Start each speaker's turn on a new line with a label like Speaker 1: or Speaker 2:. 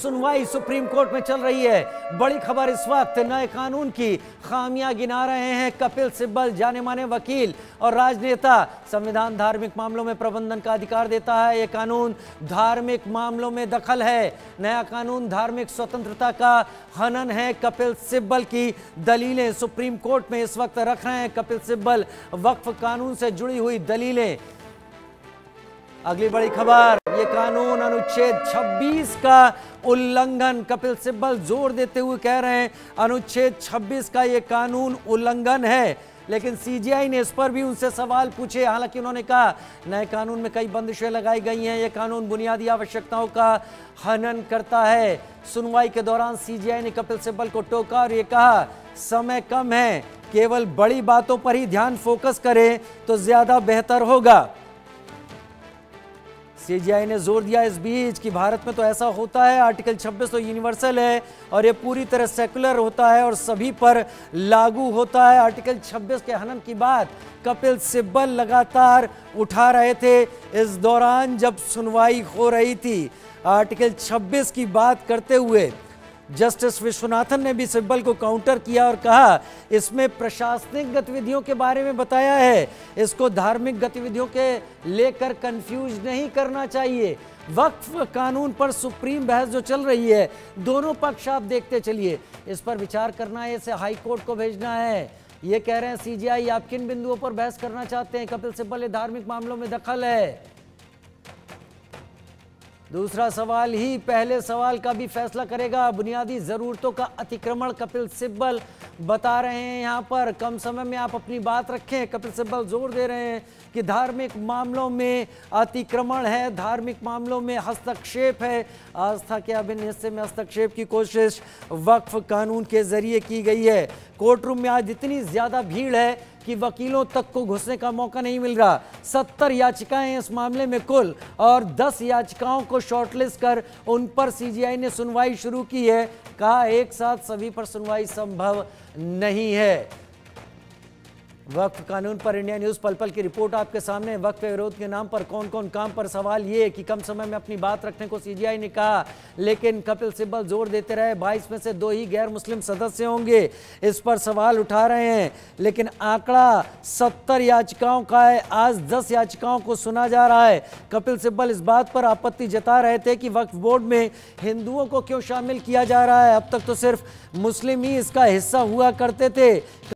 Speaker 1: सुनवाई supreme court में चल रही है। बड़ी खबर इस वक्त नए कानून की खामियां गिना रहे हैं कपिल सिब्बल, जाने माने वकील और राजनेता। संविधान धार्मिक मामलों में प्रबंधन का अधिकार देता है। यह कानून धार्मिक मामलों में दखल है। नया कानून धार्मिक स्वतंत्रता का हनन है। कपिल सिब्बल की दलीलें सुप्रीम कोर्ट में इस वक्त रख रहे हैं कपिल सिब्बल। वक्फ कानून से जुड़ी हुई दलीलें। अगली बड़ी खबर, ये कानून अनुच्छेद 26 का उल्लंघन। कपिल सिब्बल जोर देते हुए कह रहे हैं अनुच्छेद 26 का ये कानून उल्लंघन है, लेकिन सीजीआई ने इस पर भी उनसे सवाल पूछे। हालांकि उन्होंने कहा नए कानून में कई बंदिशें लगाई गई हैं, यह कानून बुनियादी आवश्यकताओं का हनन करता है। सुनवाई के दौरान सीजीआई ने कपिल सिब्बल को टोका और ये कहा समय कम है, केवल बड़ी बातों पर ही ध्यान फोकस करें तो ज्यादा बेहतर होगा। सीजीआई ने जोर दिया इस बीच कि भारत में तो ऐसा होता है, आर्टिकल 26 तो यूनिवर्सल है और ये पूरी तरह सेकुलर होता है और सभी पर लागू होता है। आर्टिकल 26 के हनन की बात कपिल सिब्बल लगातार उठा रहे थे इस दौरान जब सुनवाई हो रही थी। आर्टिकल 26 की बात करते हुए जस्टिस विश्वनाथन ने भी सिब्बल को काउंटर किया और कहा इसमें प्रशासनिक गतिविधियों के बारे में बताया है, इसको धार्मिक गतिविधियों के लेकर कंफ्यूज नहीं करना चाहिए। वक्फ कानून पर सुप्रीम बहस जो चल रही है, दोनों पक्ष आप देखते चलिए, इस पर विचार करना है, इसे हाई कोर्ट को भेजना है। ये कह रहे हैं सीजीआई आप किन बिंदुओं पर बहस करना चाहते हैं? कपिल सिब्बल, धार्मिक मामलों में दखल है। दूसरा सवाल ही पहले सवाल का भी फैसला करेगा। बुनियादी जरूरतों का अतिक्रमण कपिल सिब्बल बता रहे हैं। यहाँ पर कम समय में आप अपनी बात रखें। कपिल सिब्बल जोर दे रहे हैं कि धार्मिक मामलों में अतिक्रमण है, धार्मिक मामलों में हस्तक्षेप है। आस्था के अभिन्न हिस्से में हस्तक्षेप की कोशिश वक्फ कानून के जरिए की गई है। कोर्ट रूम में आज इतनी ज्यादा भीड़ है कि वकीलों तक को घुसने का मौका नहीं मिल रहा। 70 याचिकाएं इस मामले में कुल, और 10 याचिकाओं को शॉर्टलिस्ट कर उन पर सीजीआई ने सुनवाई शुरू की है। कहा एक साथ सभी पर सुनवाई संभव नहीं है। वक्फ कानून पर इंडिया न्यूज पल पल की रिपोर्ट आपके सामने। वक्फ विरोध के नाम पर कौन कौन काम पर सवाल ये कि कम समय में अपनी बात रखने को सीजीआई ने कहा, लेकिन कपिल सिब्बल जोर देते रहे 22 में से 2 ही गैर मुस्लिम सदस्य होंगे, इस पर सवाल उठा रहे हैं। लेकिन आंकड़ा 70 याचिकाओं का है, आज 10 याचिकाओं को सुना जा रहा है। कपिल सिब्बल इस बात पर आपत्ति जता रहे थे कि वक्फ बोर्ड में हिंदुओं को क्यों शामिल किया जा रहा है, अब तक तो सिर्फ मुस्लिम ही इसका हिस्सा हुआ करते थे।